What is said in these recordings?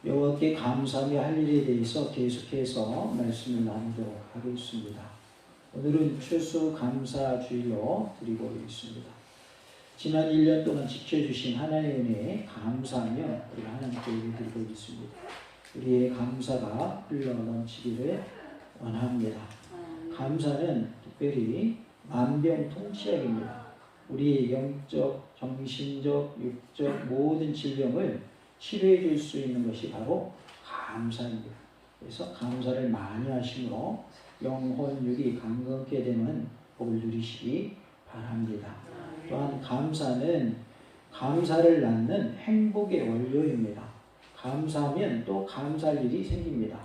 여호와께 감사하며 할 일에 대해서 계속해서 말씀을 나누도록 하겠습니다. 오늘은 추수감사주일로 드리고 있습니다. 지난 1년 동안 지켜주신 하나님의 은혜에 감사하며 우리가 하나님께 예배드리고 있습니다. 우리의 감사가 흘러넘치기를 원합니다. 감사는 특별히 만병통치약입니다. 우리의 영적, 정신적, 육적 모든 질병을 치료해 줄 수 있는 것이 바로 감사입니다. 그래서 감사를 많이 하심으로 영혼, 육이 강건케 되는 복을 누리시기 바랍니다. 또한 감사는 감사를 낳는 행복의 원료입니다. 감사하면 또 감사할 일이 생깁니다.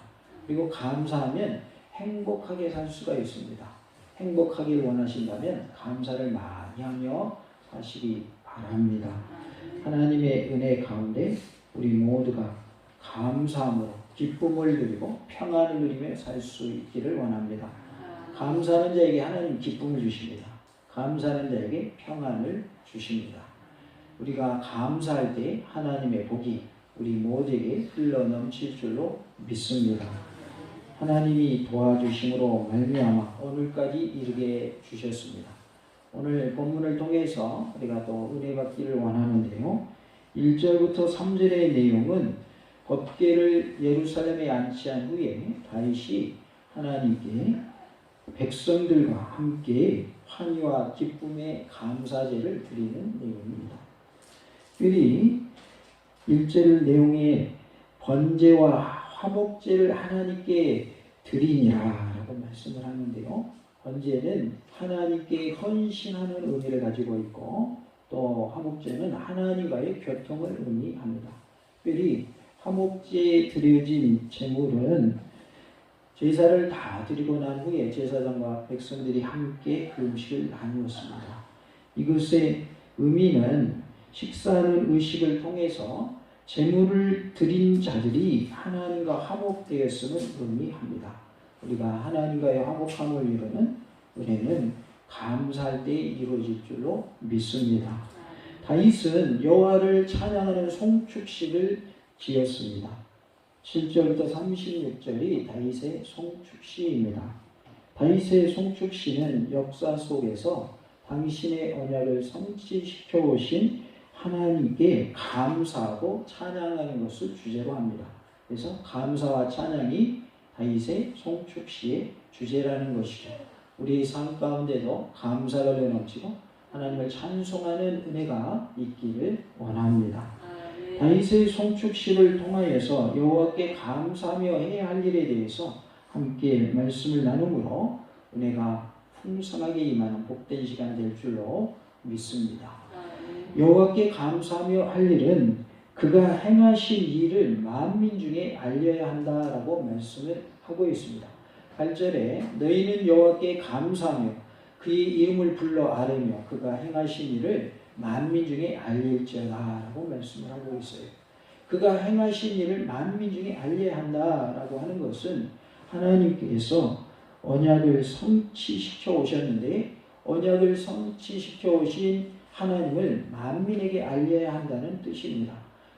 그리고 감사하면 행복하게 살 수가 있습니다. 행복하길 원하신다면 감사를 많이 하며 사시기 바랍니다. 하나님의 은혜 가운데 우리 모두가 감사함으로 기쁨을 누리고 평안을 누리며 살 수 있기를 원합니다. 감사하는 자에게 하나님 기쁨을 주십니다. 감사하는 자에게 평안을 주십니다. 우리가 감사할 때 하나님의 복이 우리 모두에게 흘러넘칠 줄로 믿습니다. 하나님이 도와주심으로 말미암아 오늘까지 이르게 주셨습니다. 오늘 본문을 통해서 우리가 또 은혜 받기를 원하는데요. 1절부터 3절의 내용은 법궤를 예루살렘에 안치한 후에 다윗이 하나님께 백성들과 함께 환희와 기쁨의 감사제를 드리는 내용입니다. 특별히 1절 내용에 번제와 화목제를 하나님께 드리니라 라고 말씀을 하는데요. 번제는 하나님께 헌신하는 의미를 가지고 있고 또 화목제는 하나님과의 교통을 의미합니다. 특별히 화목제에 드려진 제물은 제사를 다 드리고 난 후에 제사장과 백성들이 함께 그 음식을 나누었습니다. 이것의 의미는 식사하는 의식을 통해서 제물을 드린 자들이 하나님과 화목되었음을 의미합니다. 우리가 하나님과의 화목함을 이루는 은혜는 감사할 때 이루어질 줄로 믿습니다. 다윗은 여호와를 찬양하는 송축식을 지었습니다. 7절부터 36절이 다윗의 송축시입니다. 다윗의 송축시는 역사 속에서 당신의 언약을 성취시켜 오신 하나님께 감사하고 찬양하는 것을 주제로 합니다. 그래서 감사와 찬양이 다윗의 송축시의 주제라는 것이죠. 우리 삶 가운데도 감사가 넘치고 하나님을 찬송하는 은혜가 있기를 원합니다. 다윗의 송축시를 통하여서 여호와께 감사하며 해야 할 일에 대해서 함께 말씀을 나누므로 은혜가 풍성하게 임하는 복된 시간 될 줄로 믿습니다. 여호와께 감사하며 할 일은 그가 행하신 일을 만민 중에 알려야 한다라고 말씀을 하고 있습니다. 8절에 너희는 여호와께 감사하며 그의 이름을 불러 아뢰며 그가 행하신 일을 만민 중에 알릴지어다 라고 말씀을 하고 있어요. 그가 행하신 일을 만민 중에 알려야 한다라고 하는 것은 하나님께서 언약을 성취시켜 오셨는데 언약을 성취시켜 오신 하나님을 만민에게 알려야 한다는 뜻입니다.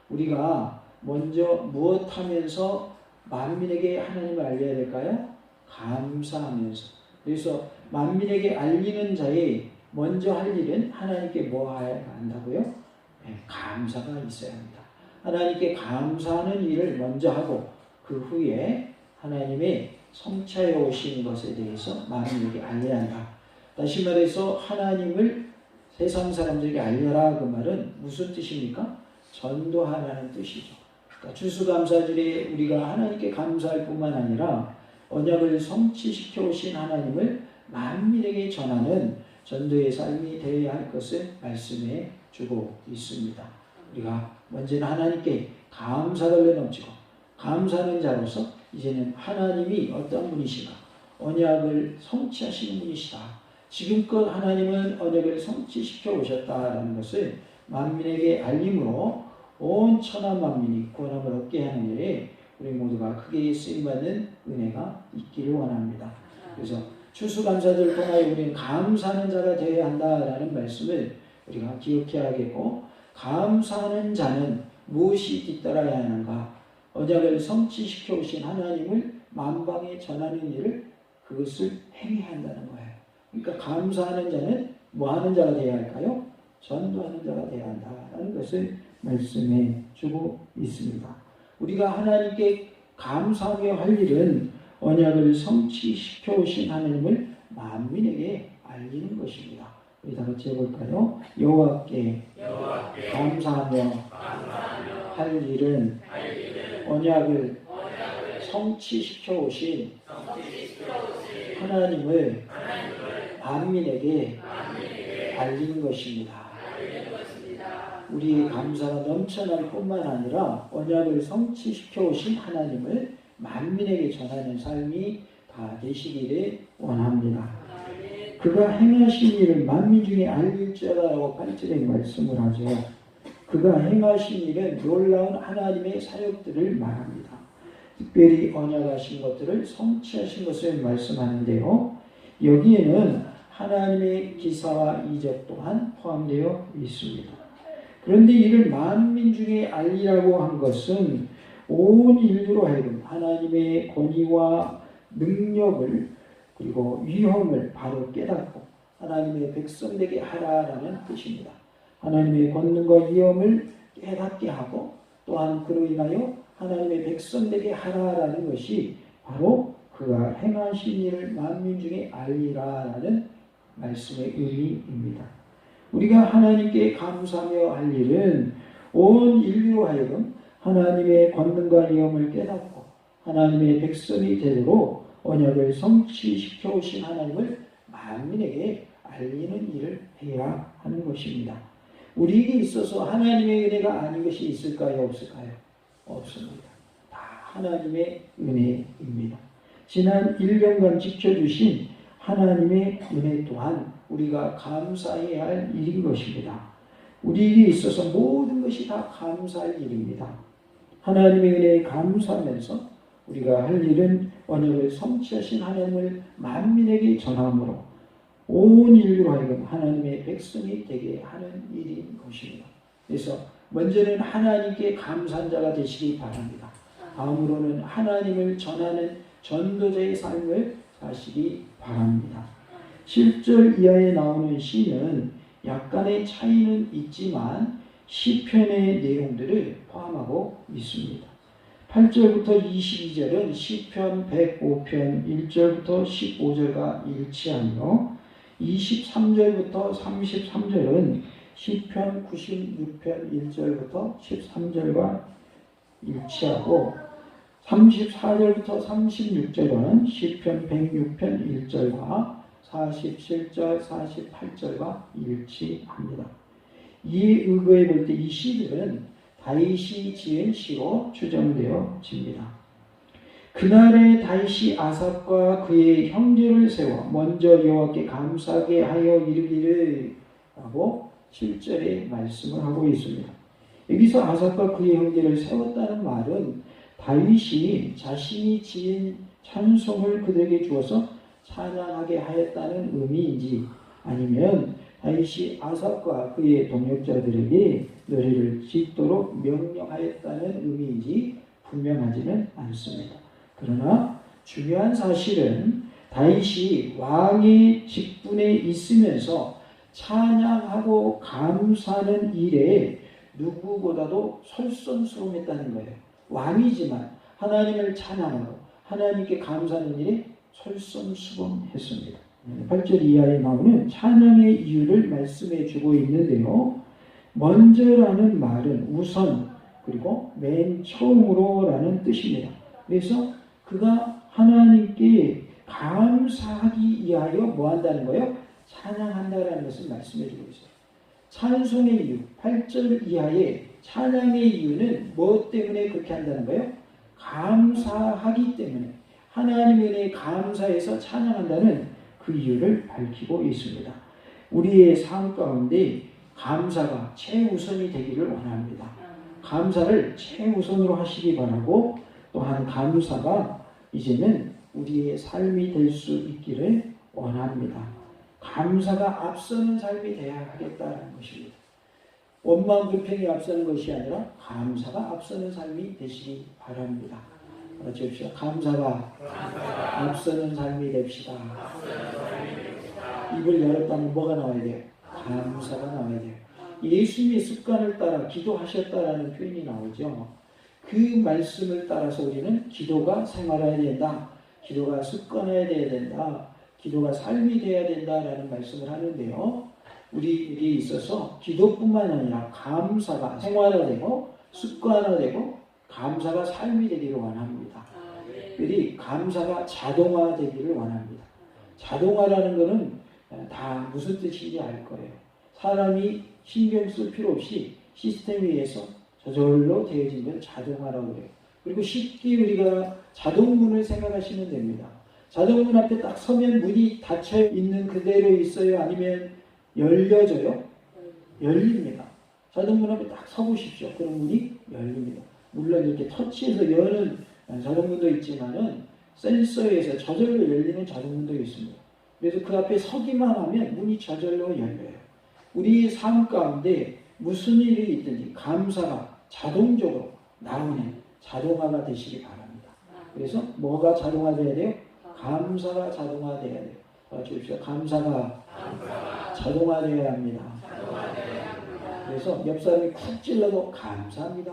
우리가 먼저 무엇하면서 만민에게 하나님을 알려야 될까요? 감사하면서. 그래서 만민에게 알리는 자의 먼저 할 일은 하나님께 뭐 해야 한다고요? 네, 감사가 있어야 합니다. 하나님께 감사하는 일을 먼저 하고 그 후에 하나님의 성취해 오신 것에 대해서 만민에게 알려야 한다. 다시 말해서 하나님을 세상 사람들에게 알려라 그 말은 무슨 뜻입니까? 전도하라는 뜻이죠. 그러니까 추수감사절에 우리가 하나님께 감사할 뿐만 아니라 언약을 성취시켜 오신 하나님을 만민에게 전하는 전도의 삶이 되어야 할 것을 말씀해 주고 있습니다. 우리가 먼저는 하나님께 감사가 넘치고 감사하는 자로서 이제는 하나님이 어떤 분이시가 언약을 성취하시는 분이시다. 지금껏 하나님은 언약을 성취시켜 오셨다라는 것을 만민에게 알림으로 온 천하 만민이 구원함을 얻게 하는 일에 우리 모두가 크게 쓰임받는 은혜가 있기를 원합니다. 그래서 추수감사절을 통하여 우리는 감사하는 자가 되어야 한다라는 말씀을 우리가 기억해야겠고 감사하는 자는 무엇이 뒤따라야 하는가? 언약을 성취시켜 오신 하나님을 만방에 전하는 일을 그것을 행해야 한다는 거예요. 그러니까 감사하는 자는 뭐 하는 자가 되어야 할까요? 전도하는 자가 되어야 한다는 것을 말씀해 주고 있습니다. 우리가 하나님께 감사하며 할 일은 언약을 성취시켜 오신 하나님을 만민에게 알리는 것입니다. 우리 다 같이 해볼까요? 여호와께 감사하며 할 일은 언약을 성취시켜 오신 하나님을 만민에게 알리는 것입니다. 우리의 감사가 넘쳐날 뿐만 아니라 언약을 성취시켜 오신 하나님을 만민에게 전하는 삶이 다 되시기를 원합니다. 그가 행하신 일을 만민 중에 알릴지어다라고 8절에 말씀을 하죠. 그가 행하신 일은 놀라운 하나님의 사역들을 말합니다. 특별히 언약하신 것들을 성취하신 것을 말씀하는데요. 여기에는 하나님의 기사와 이적 또한 포함되어 있습니다. 그런데 이를 만민 중에 알리라고 한 것은 온 인류로 하여금 하나님의 권위와 능력을 그리고 위험을 바로 깨닫고 하나님의 백성되게 하라라는 뜻입니다. 하나님의 권능과 위험을 깨닫게 하고 또한 그로 인하여 하나님의 백성되게 하라라는 것이 바로 그가 행하신 일을 만민 중에 알리라라는 말씀의 의미입니다. 우리가 하나님께 감사하며 할 일은 온 인류로 하여금 하나님의 권능과 위엄을 깨닫고 하나님의 백성이 되도록 언약을 성취시켜 오신 하나님을 만민에게 알리는 일을 해야 하는 것입니다. 우리에게 있어서 하나님의 은혜가 아닌 것이 있을까요? 없을까요? 없습니다. 다 하나님의 은혜입니다. 지난 1년간 지켜주신 하나님의 은혜 또한 우리가 감사해야 할 일인 것입니다. 우리에게 있어서 모든 것이 다 감사할 일입니다. 하나님의 은혜에 감사하면서 우리가 할 일은 언약을 성취하신 하나님을 만민에게 전함으로 온 인류로 하여금 하나님의 백성이 되게 하는 일인 것입니다. 그래서 먼저는 하나님께 감사한 자가 되시기 바랍니다. 다음으로는 하나님을 전하는 전도자의 삶을 사시기 바랍니다. 7절 이하에 나오는 시는 약간의 차이는 있지만 시편의 내용들을 포함하고 있습니다. 8절부터 22절은 시편 105편 1절부터 15절과 일치하며 23절부터 33절은 시편 96편 1절부터 13절과 일치하고 34절부터 36절은 시편 106편 1절과 47절, 48절과 일치합니다. 이에 의거해 볼 때 이 시들은 다윗이 지은 시로 추정되어집니다. 그날에 다윗이 아삽과 그의 형제를 세워 먼저 여호와께 감사하게 하여 이르기를 라고 7절에 말씀을 하고 있습니다. 여기서 아삽과 그의 형제를 세웠다는 말은 다윗이 자신이 지은 찬송을 그들에게 주어서 찬양하게 하였다는 의미인지 아니면 다윗이 아삽과 그의 동역자들에게 노래를 짓도록 명령하였다는 의미인지 분명하지는 않습니다. 그러나 중요한 사실은 다윗이 왕의 직분에 있으면서 찬양하고 감사하는 일에 누구보다도 솔선수범했다는 거예요. 왕이지만 하나님을 찬양하고 하나님께 감사하는 일에 솔선수범했습니다. 8절 이하에 나오는 찬양의 이유를 말씀해 주고 있는데요. 먼저라는 말은 우선 그리고 맨 처음으로 라는 뜻입니다. 그래서 그가 하나님께 감사하기 위하여 뭐 한다는 거예요? 찬양한다라는 것을 말씀해 주고 있어요. 찬송의 이유 8절 이하의 찬양의 이유는 무엇 때문에 그렇게 한다는 거예요? 감사하기 때문에 하나님의 은혜에 감사해서 찬양한다는 그 이유를 밝히고 있습니다. 우리의 삶 가운데 감사가 최우선이 되기를 원합니다. 감사를 최우선으로 하시기 바라고 또한 감사가 이제는 우리의 삶이 될 수 있기를 원합니다. 감사가 앞서는 삶이 되어야 하겠다는 것입니다. 원망 불평이 앞서는 것이 아니라 감사가 앞서는 삶이 되시기 바랍니다. 그렇죠. 감사가 앞서는 삶이 됩시다. 입을 열었다면 뭐가 나와야 돼요? 감사가 나와야 돼요. 예수님의 습관을 따라 기도하셨다라는 표현이 나오죠. 그 말씀을 따라서 우리는 기도가 생활해야 된다. 기도가 습관화해야 된다. 기도가 삶이 돼야 된다라는 말씀을 하는데요. 우리에게 있어서 기도뿐만 아니라 감사가 생활화되고 습관화되고 감사가 삶이 되기를 원합니다. 우리 감사가 자동화되기를 원합니다. 자동화라는 것은 다 무슨 뜻인지 알 거예요. 사람이 신경 쓸 필요 없이 시스템에 의해서 저절로 되어진 걸 자동화라고 그래요. 그리고 쉽게 우리가 자동문을 생각하시면 됩니다. 자동문 앞에 딱 서면 문이 닫혀 있는 그대로 있어요? 아니면 열려져요? 열립니다. 자동문 앞에 딱 서보십시오. 그럼 문이 열립니다. 물론 이렇게 터치해서 여는 자동문도 있지만은 센서에서 저절로 열리는 자동문도 있습니다. 그래서 그 앞에 서기만 하면 문이 저절로 열려요. 우리의 삶 가운데 무슨 일이 있든지 감사가 자동적으로 나오는 자동화가 되시기 바랍니다. 그래서 뭐가 자동화돼야 돼요? 감사가 자동화돼야 돼요. 주십시오. 감사가 자동화되어야 합니다. 그래서 옆 사람이 쿡 찔러도 감사합니다.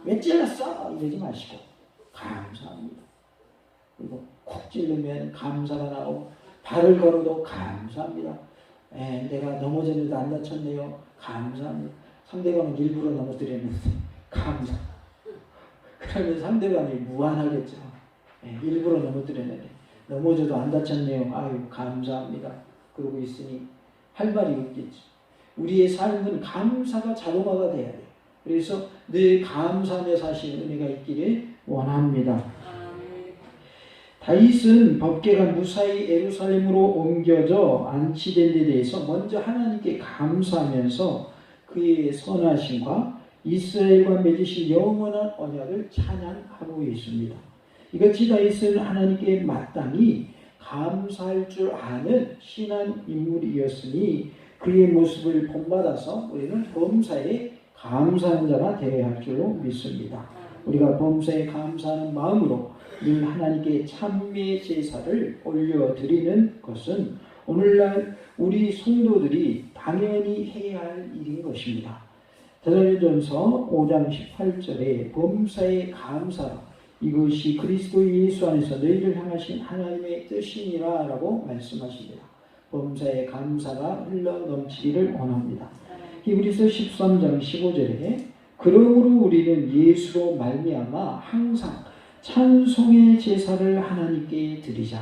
왜 찔렀어? 이러지 마시고 감사합니다. 그리고 쿡 찔르면 감사가 나오고 발을 걸어도 감사합니다. 내가 넘어졌는데 안 다쳤네요. 감사합니다. 상대방은 일부러 넘어뜨렸는데 감사. 그러면 상대방이 무안하겠죠. 일부러 넘어뜨렸는데 넘어져도 안 다쳤네요. 아유 감사합니다. 그러고 있으니 할 말이 없겠죠. 우리의 삶은 감사가 자동화가 돼야 돼요. 그래서 늘 감사하며 사시는 은혜가 있기를 원합니다. 다윗은 법궤가 무사히 예루살렘으로 옮겨져 안치된 데 대해서 먼저 하나님께 감사하면서 그의 선하심과 이스라엘과 맺으신 영원한 언약을 찬양하고 있습니다. 이같이 다윗은 하나님께 마땅히 감사할 줄 아는 신한 인물이었으니 그의 모습을 본받아서 우리는 범사에 감사하는 자가 되어야 할 줄로 믿습니다. 우리가 범사에 감사하는 마음으로 늘 하나님께 찬미의 제사를 올려드리는 것은 오늘날 우리 성도들이 당연히 해야 할 일인 것입니다. 데살로니가전서 5장 18절에 범사에 감사라 이것이 그리스도 예수 안에서 너희를 향하신 하나님의 뜻이니라 라고 말씀하십니다. 범사에 감사가 흘러넘치기를 원합니다. 히브리서 13장 15절에 그러므로 우리는 예수로 말미암아 항상 찬송의 제사를 하나님께 드리자.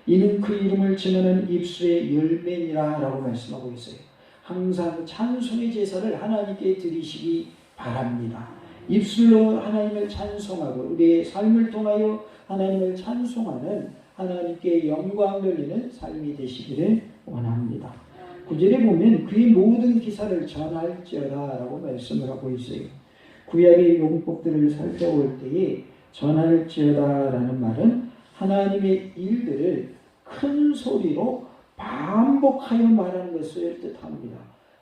이는 그 이름을 증언하는 입술의 열매니라 라고 말씀하고 있어요. 항상 찬송의 제사를 하나님께 드리시기 바랍니다. 입술로 하나님을 찬송하고 우리의 삶을 통하여 하나님을 찬송하는 하나님께 영광 돌리는 삶이 되시기를 원합니다. 9절에 보면 그의 모든 기사를 전할지어다 라고 말씀을 하고 있어요. 구약의 용법들을 살펴볼 때에 전할지어다 라는 말은 하나님의 일들을 큰 소리로 반복하여 말하는 것을 뜻합니다.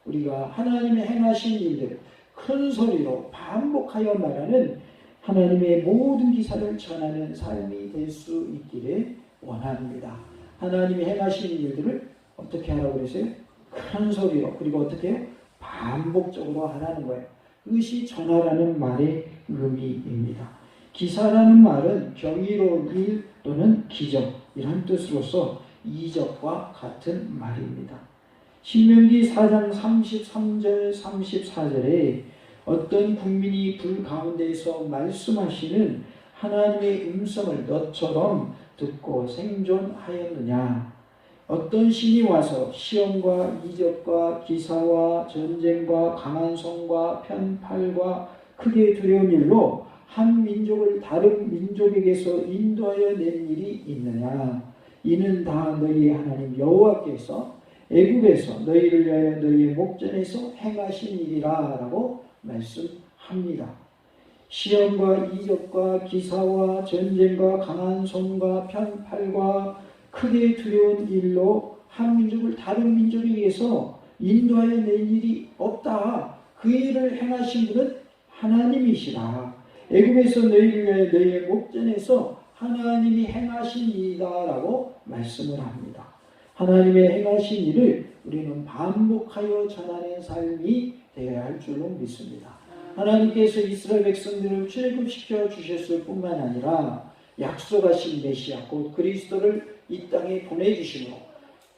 우리가 하나님의 행하신 일들을 큰 소리로 반복하여 말하는 하나님의 모든 기사를 전하는 삶이 될 수 있기를 원합니다. 하나님이 행하신 일들을 어떻게 하라고 그랬어요? 큰 소리로. 그리고 어떻게 해요? 반복적으로 하라는 거예요. 그것이 전하라는 말의 의미입니다. 기사라는 말은 경이로운 일 또는 기적 이런 뜻으로서 이적과 같은 말입니다. 신명기 4장 33절 34절에 어떤 국민이 불 가운데에서 말씀하시는 하나님의 음성을 너처럼 듣고 생존하였느냐. 어떤 신이 와서 시험과 이적과 기사와 전쟁과 강한 손과 편팔과 크게 두려운 일로 한 민족을 다른 민족에게서 인도하여 낸 일이 있느냐. 이는 다 너희의 하나님 여호와께서 애굽에서 너희를 위하여 너희의 목전에서 행하신 일이라 라고 말씀합니다. 시험과 이적과 기사와 전쟁과 강한 손과 편팔과 크게 두려운 일로 한 민족을 다른 민족에 의해서 인도하여 낸 일이 없다. 그 일을 행하신 분은 하나님이시라. 애굽에서 너희를 위하여 너희의 목전에서 하나님이 행하신 일이다라고 말씀을 합니다. 하나님의 행하신 일을 우리는 반복하여 전하는 삶이 되어야 할 줄로 믿습니다. 하나님께서 이스라엘 백성들을 출애굽시켜 주셨을 뿐만 아니라 약속하신 메시아 곧 그리스도를 이 땅에 보내주심으로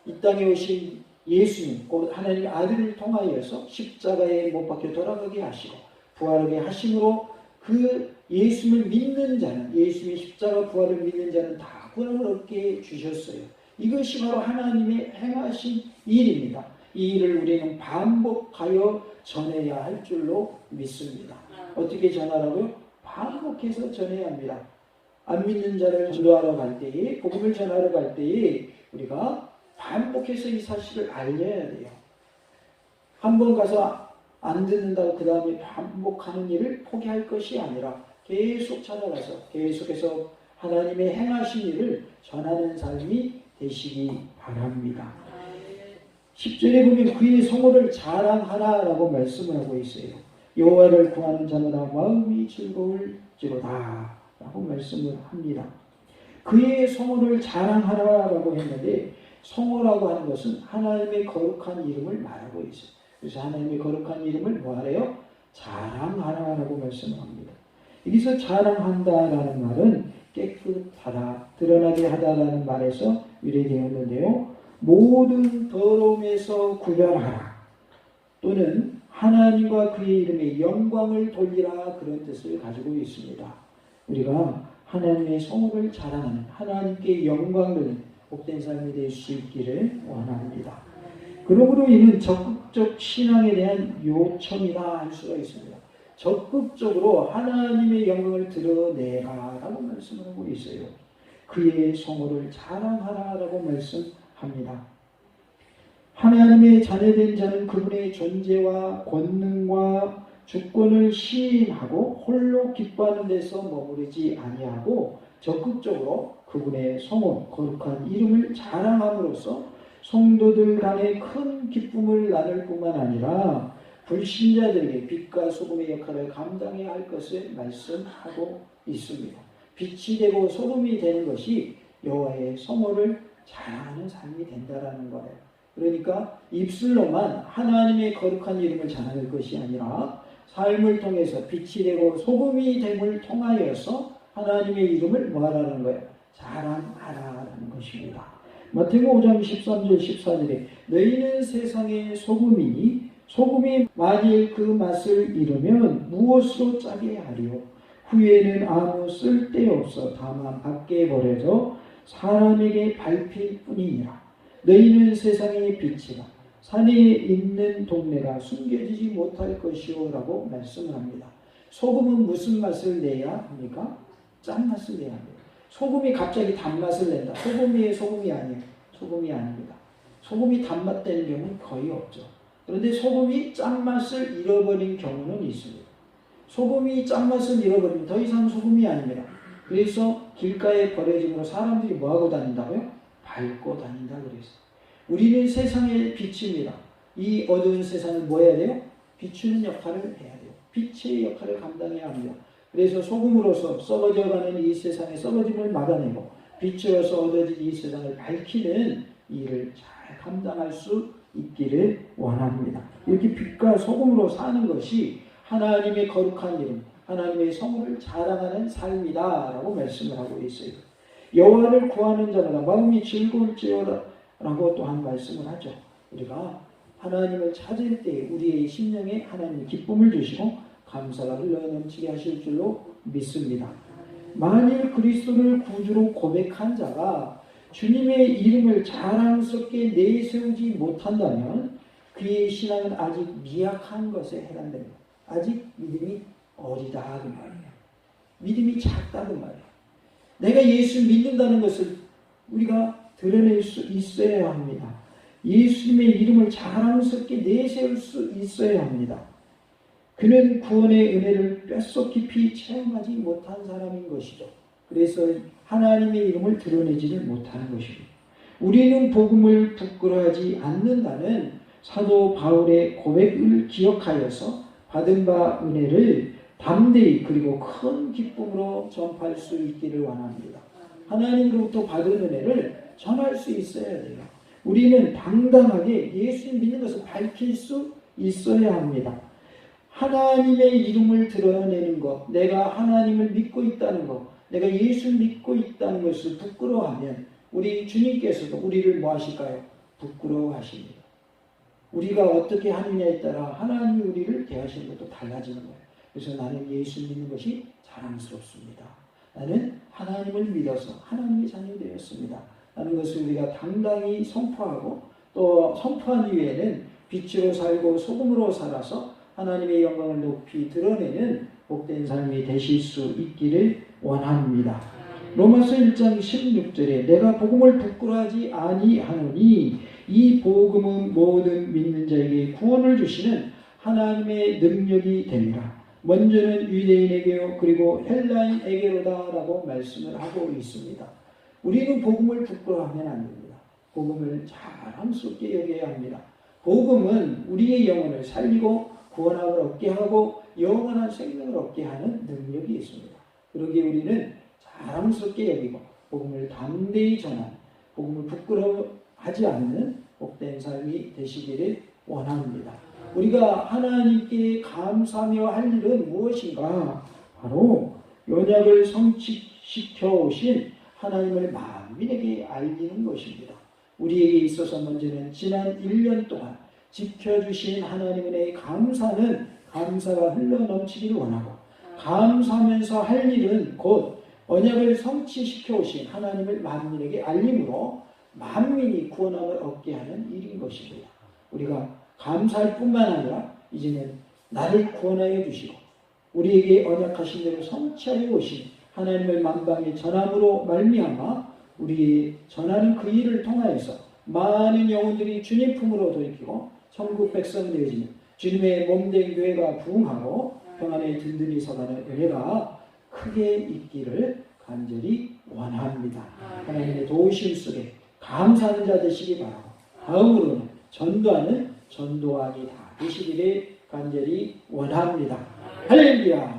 이 땅에 오신 예수님 곧 하나님의 아들을 통하여서 십자가에 못 박혀 돌아가게 하시고 부활하게 하심으로 그 예수를 믿는 자는 예수님의 십자가 부활을 믿는 자는 다 구원을 얻게 주셨어요. 이것이 바로 하나님의 행하신 일입니다. 이 일을 우리는 반복하여 전해야 할 줄로 믿습니다. 어떻게 전하라고요? 반복해서 전해야 합니다. 안 믿는 자를 전도하러 갈 때에 복음을 전하러 갈 때에 우리가 반복해서 이 사실을 알려야 돼요. 한 번 가서 안 듣는다고 그 다음에 반복하는 일을 포기할 것이 아니라 계속 찾아가서 계속해서 하나님의 행하신 일을 전하는 삶이 되시기 바랍니다. 10절에 보면 그의 성호를 자랑하라라고 말씀을 하고 있어요. 여호와를 구하는 자마다 마음이 즐거울지로다 라고 말씀을 합니다. 그의 성호를 자랑하라라고 했는데 성호라고 하는 것은 하나님의 거룩한 이름을 말하고 있어요. 그래서 하나님의 거룩한 이름을 뭐하래요? 자랑하라라고 말씀을 합니다. 여기서 자랑한다라는 말은 깨끗하다, 드러나게 하다라는 말에서 유래되었는데요. 모든 더러움에서 구별하라 또는 하나님과 그의 이름에 영광을 돌리라 그런 뜻을 가지고 있습니다. 우리가 하나님의 성호를 자랑하는 하나님께 영광을 복된 삶이 될 수 있기를 원합니다. 그러므로 이는 적극적 신앙에 대한 요청이라 할 수가 있습니다. 적극적으로 하나님의 영광을 드러내라라고 말씀을 하고 있어요. 그의 성호를 자랑하라라고 말씀합니다. 하나님의 자녀된 자는 그분의 존재와 권능과 주권을 시인하고 홀로 기뻐하는 데서 머무르지 아니하고 적극적으로 그분의 성호, 거룩한 이름을 자랑함으로써 성도들 간에 큰 기쁨을 나눌 뿐만 아니라 불신자들에게 빛과 소금의 역할을 감당해야 할 것을 말씀하고 있습니다. 빛이 되고 소금이 되는 것이 여호와의 성호를 자랑하는 삶이 된다라는 거예요. 그러니까 입술로만 하나님의 거룩한 이름을 자랑할 것이 아니라 삶을 통해서 빛이 되고 소금이 됨을 통하여서 하나님의 이름을 뭐하라는 거예요? 자랑하라는 것입니다. 마태복음 5장 13절 14절에 너희는 세상의 소금이니 소금이 만일 그 맛을 잃으면 무엇으로 짜게 하리요? 후에는 아무 쓸데없어 다만 밖에 버려져 사람에게 밟힐 뿐이니라. 너희는 세상의 빛이라 산에 있는 동네가 숨겨지지 못할 것이요 라고 말씀을 합니다. 소금은 무슨 맛을 내야 합니까? 짠맛을 내야 합니다. 소금이 갑자기 단맛을 낸다. 소금이 아니에요. 소금이 아닙니다. 소금이 단맛 되는 경우는 거의 없죠. 그런데 소금이 짠맛을 잃어버린 경우는 있습니다. 소금이 짠맛을 잃어버리면 더 이상 소금이 아닙니다. 그래서 길가에 버려짐으로 사람들이 뭐하고 다닌다고요? 밟고 다닌다 그랬어요. 우리는 세상의 빛입니다. 이 어두운 세상을 뭐 해야 돼요? 비추는 역할을 해야 돼요. 빛의 역할을 감당해야 합니다. 그래서 소금으로서 썩어져가는 이 세상의 썩어짐을 막아내고 빛으로서 얻어진 이 세상을 밝히는 일을 잘 감당할 수 있기를 원합니다. 이렇게 빛과 소금으로 사는 것이 하나님의 거룩한 이름, 하나님의 성호를 자랑하는 삶이다라고 말씀을 하고 있어요. 여호와를 구하는 자마다 마음이 즐거울지어라고 또한 말씀을 하죠. 우리가 하나님을 찾을 때 우리의 심령에 하나님의 기쁨을 주시고 감사가 흘러넘치게 하실 줄로 믿습니다. 만일 그리스도를 구주로 고백한 자가 주님의 이름을 자랑스럽게 내세우지 못한다면 그의 신앙은 아직 미약한 것에 해당됩니다. 아직 믿음이 어리다 그 말이에요. 믿음이 작다 그 말이에요. 내가 예수를 믿는다는 것을 우리가 드러낼 수 있어야 합니다. 예수님의 이름을 자랑스럽게 내세울 수 있어야 합니다. 그는 구원의 은혜를 뼛속 깊이 체험하지 못한 사람인 것이죠. 그래서 하나님의 이름을 드러내지를 못하는 것입니다. 우리는 복음을 부끄러워하지 않는다는 사도 바울의 고백을 기억하여서 받은 바 은혜를 담대히 그리고 큰 기쁨으로 전파할 수 있기를 원합니다. 하나님으로부터 받은 은혜를 전할 수 있어야 돼요. 우리는 당당하게 예수님 믿는 것을 밝힐 수 있어야 합니다. 하나님의 이름을 드러내는 것, 내가 하나님을 믿고 있다는 것, 내가 예수를 믿고 있다는 것을 부끄러워하면 우리 주님께서도 우리를 뭐 하실까요? 부끄러워하십니다. 우리가 어떻게 하느냐에 따라 하나님이 우리를 대하시는 것도 달라지는 거예요. 그래서 나는 예수 믿는 것이 자랑스럽습니다. 나는 하나님을 믿어서 하나님의 자녀 되었습니다. 라는 것을 우리가 당당히 선포하고 또 선포한 이후에는 빛으로 살고 소금으로 살아서 하나님의 영광을 높이 드러내는 복된 삶이 되실 수 있기를 원합니다. 로마서 1장 16절에 내가 복음을 부끄러워하지 아니하노니 이 복음은 모든 믿는 자에게 구원을 주시는 하나님의 능력이 됩니다. 먼저는 유대인에게요 그리고 헬라인에게로다라고 말씀을 하고 있습니다. 우리는 복음을 부끄러워하면 안 됩니다. 복음을 자랑스럽게 여겨야 합니다. 복음은 우리의 영혼을 살리고 구원함을 얻게 하고 영원한 생명을 얻게 하는 능력이 있습니다. 그러기에 우리는 자랑스럽게 여기고 복음을 담대히 전하는, 복음을 부끄러워하지 않는 복된 삶이 되시기를 원합니다. 우리가 하나님께 감사하며 할 일은 무엇인가? 바로 언약을 성취시켜 오신 하나님을 만민에게 알리는 것입니다. 우리에게 있어서 먼저는 지난 1년 동안 지켜주신 하나님의 감사는 감사가 흘러넘치기를 원하고, 감사하면서 할 일은 곧 언약을 성취시켜 오신 하나님을 만민에게 알림으로 만민이 구원함을 얻게 하는 일인 것입니다. 우리가 감사할 뿐만 아니라 이제는 나를 구원하여 주시고 우리에게 언약하신 대로 성취하여 오신 하나님을 만방에 전함으로 말미암아 우리 전하는 그 일을 통하여서 많은 영혼들이 주님 품으로 돌이키고 천국 백성 되어지는 주님의 몸된 교회가 부흥하고 평안에 든든히 서가는 은혜가 크게 있기를 간절히 원합니다. 하나님의 도우심 속에 감사하는 자 되시기 바라고, 다음으로는 전도하는 전도왕이 다 되시기를 간절히 원합니다. 할렐루야.